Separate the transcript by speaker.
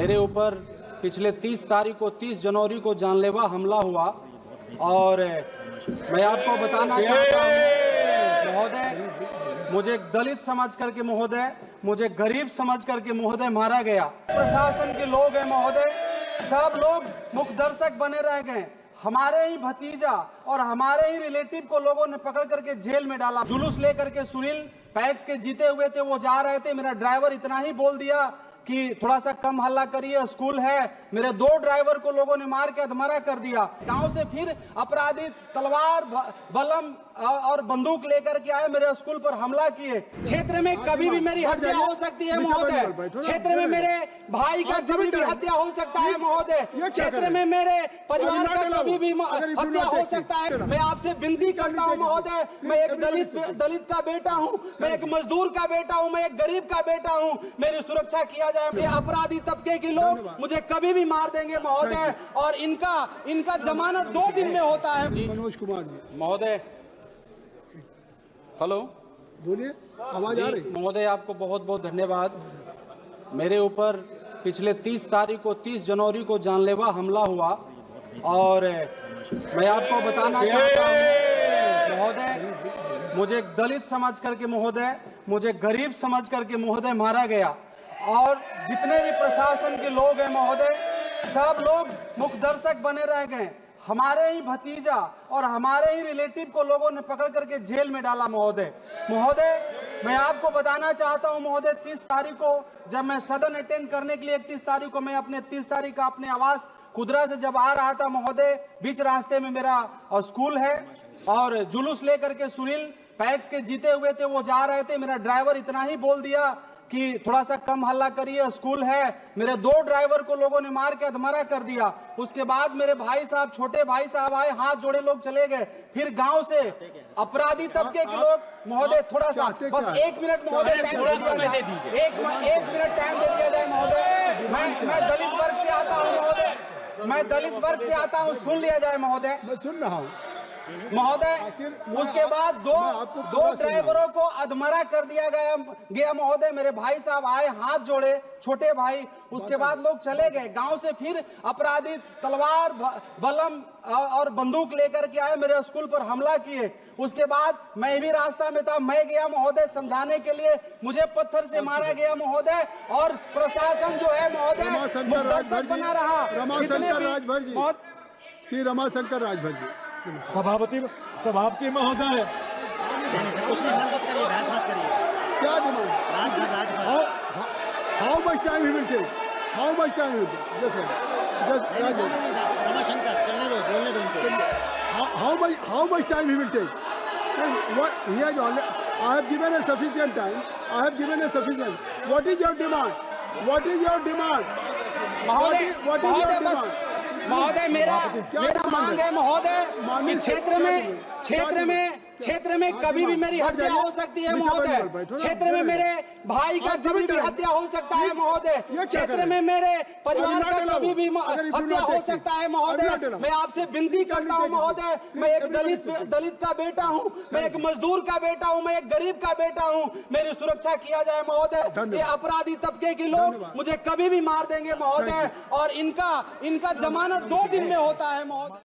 Speaker 1: मेरे ऊपर पिछले 30 तारीख को 30 जनवरी को जानलेवा हमला हुआ और मैं आपको बताना चाहता हूं महोदय, मुझे दलित समझ करके महोदय, मुझे गरीब समझ करके महोदय मारा गया। प्रशासन के लोग हैं महोदय, सब लोग मुख्य दर्शक बने रह गए। हमारे ही भतीजा और हमारे ही रिलेटिव को लोगों ने पकड़ करके जेल में डाला। जुलूस लेकर के सुनील पैक्स के जीते हुए थे, वो जा रहे थे। मेरा ड्राइवर इतना ही बोल दिया कि थोड़ा सा कम हल्ला करिए, स्कूल है। मेरे 2 ड्राइवर को लोगों ने मार के अधमरा कर दिया। गांव से फिर अपराधी तलवार, बलम और बंदूक लेकर के आए, मेरे स्कूल पर हमला किए। क्षेत्र में कभी भी मेरी हत्या हो सकती है महोदय। क्षेत्र में मेरे भाई का कभी भी हत्या हो सकता है महोदय। क्षेत्र में मेरे परिवार का कभी भी हत्या हो सकता है। मैं आपसे विनती करता हूं महोदय, मैं एक दलित का बेटा हूं, मैं एक मजदूर का बेटा हूं, मैं एक गरीब का बेटा हूं। मेरी सुरक्षा किया जाए। ये अपराधी तबके के लोग मुझे कभी भी मार देंगे महोदय, और इनका जमानत 2 दिन में होता है।
Speaker 2: मनोज कुमार जी
Speaker 1: महोदय, हेलो,
Speaker 2: बोलिए, आवाज आ रही?
Speaker 1: महोदय, आपको बहुत बहुत धन्यवाद। मेरे ऊपर पिछले 30 तारीख को 30 जनवरी को जानलेवा हमला हुआ और मैं आपको बताना चाहता हूं महोदय, मुझे दलित समझ करके महोदय, मुझे गरीब समझ करके महोदय मारा गया। और जितने भी प्रशासन के लोग हैं महोदय, सब लोग मुख्य दर्शक बने रह गए। हमारे ही भतीजा और हमारे ही रिलेटिव को लोगों ने पकड़ करके जेल में डाला महोदय। मैं आपको बताना चाहता हूं महोदय, 30 तारीख को जब मैं सदन अटेंड करने के लिए 31 तारीख को मैं अपने 30 तारीख का अपने आवास कुदरा से जब आ रहा था महोदय, बीच रास्ते में मेरा स्कूल है और जुलूस लेकर के सुनील पैक्स के जीते हुए थे, वो जा रहे थे। मेरा ड्राइवर इतना ही बोल दिया कि थोड़ा सा कम हल्ला करिए, स्कूल है। मेरे 2 ड्राइवर को लोगों ने मार के अधमरा कर दिया। उसके बाद मेरे भाई साहब, छोटे भाई साहब आए, हाथ जोड़े लोग चले गए। फिर गांव से अपराधी तबके के लोग महोदय, थोड़ा सा बस 1 मिनट महोदय टाइम दे दिया जाए, 1 मिनट टाइम दे दिया जाए महोदय। मैं दलित वर्ग से आता हूँ महोदय, मैं दलित वर्ग से आता हूँ, सुन लिया जाए महोदय।
Speaker 2: मैं सुन रहा हूँ
Speaker 1: महोदय। उसके बाद दो ड्राइवरों को अधमरा कर दिया गया महोदय। मेरे भाई साहब आए, हाथ जोड़े, छोटे भाई। उसके बाद लोग चले गए। गांव से फिर अपराधी तलवार, बलम और बंदूक लेकर के आए, मेरे स्कूल पर हमला किए। उसके बाद मैं भी रास्ता में था, मैं गया महोदय समझाने के लिए, मुझे पत्थर से मारा गया महोदय। और प्रशासन जो है महोदय बना रहा।
Speaker 2: श्री रमाशंकर राजभर जी,
Speaker 3: सभापति महोदय,
Speaker 2: क्या demand? How much time he will take? How much time will take? How much time he will take? And what he has already, I have given a sufficient time. I have given a sufficient. What is your demand? What is your demand? What is your demand?
Speaker 1: महोदय, मेरा मांग है महोदय कि क्षेत्र में कभी भी मेरी हत्या हो सकती है महोदय। क्षेत्र में मेरे भाई का कभी भी हत्या हो सकता है महोदय। क्षेत्र में मेरे परिवार का कभी भी हत्या हो सकता है महोदय। मैं आपसे विनती करता हूं महोदय, मैं एक दलित का बेटा हूं, मैं एक मजदूर का बेटा हूं, मैं एक गरीब का बेटा हूं। मेरी सुरक्षा किया जाए महोदय। ये अपराधी तबके के लोग मुझे कभी भी मार देंगे महोदय, और इनका जमानत 2 दिन में होता है महोदय।